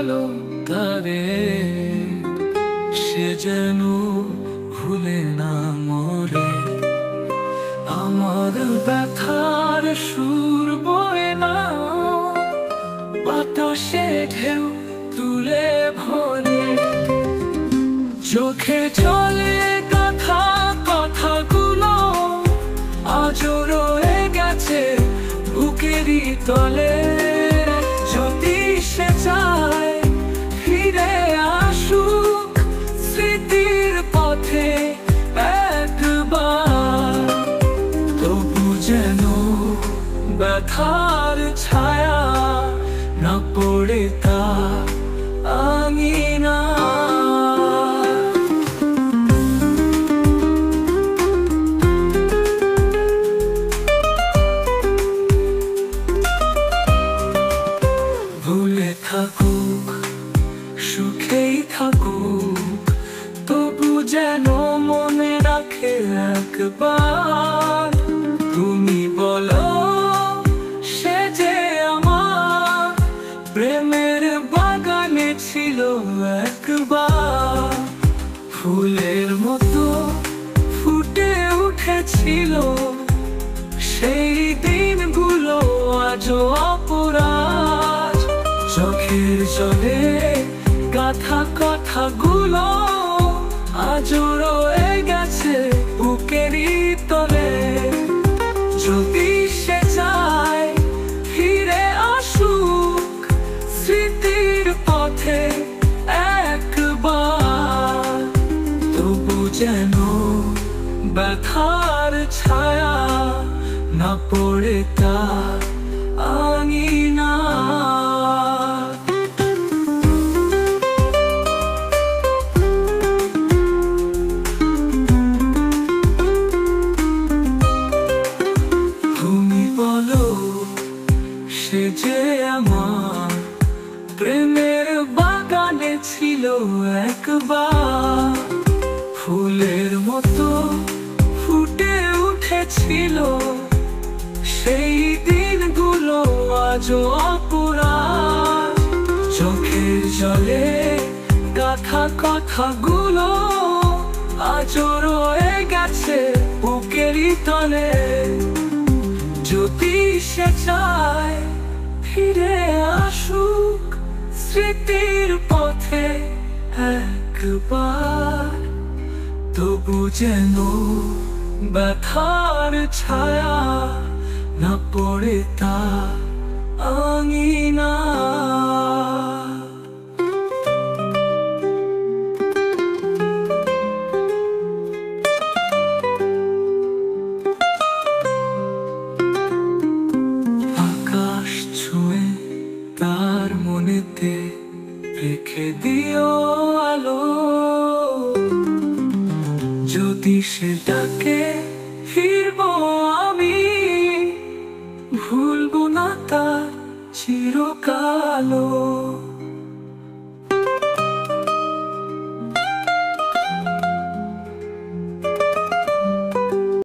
বলো তারে, সে যেন ভুলে না মরে। আমার ব্যথার সুর বয়ে না বাতাসে ঢেউ তুলে ভরে। চোখে চলে কথা কথাগুলো আজও রয়ে গেছে বুকেরই তলে। যদি সে চায় ফিরে আসুক স্মৃতির পথে একবার, তবু যেন ব্যথার ছায়া না পড়ে তার আঙিনা। ভুলে থাকুক সুখেই থাকুক, তবু যেন মনে রাখে একবার। তুমি বলো সে যে আমার প্রেমের বাগানে ছিল একবার। ফুলের মতো ফুটে উঠেছিল সেই দিনগুলো আজও অপরাধ। চোখের জলে গাথা কথাগুলো আজও রয়ে গেছে বুকেরই তলে। যদি সে চায় ফিরে আসুক স্মৃতির পথে একবার, তবু যেন ব্যথার ছায়া না পড়ে তার আঙিনা। তুমি বলো সে যে আমার প্রেমের বাগানে ছিল একবার। ফুলের মতো ফুটে উঠেছিল সেই দিনগুলো আজও অপরাধ। চোখের জলে গাথা কথাগুলো আজও রয়ে গেছে বুকেরই তলে। যদি সে চায় ফিরে আসুক স্মৃতির পথে একবার, তবু যেন ব্যথার ছায়া না পড়ে তার আঙিনা। আকাশ ছুঁয়ে তার মনেতে রেখে দিও আলো, যদি সে ডাকে ফিরবো আমি ভুলবো না তার চিরকালো।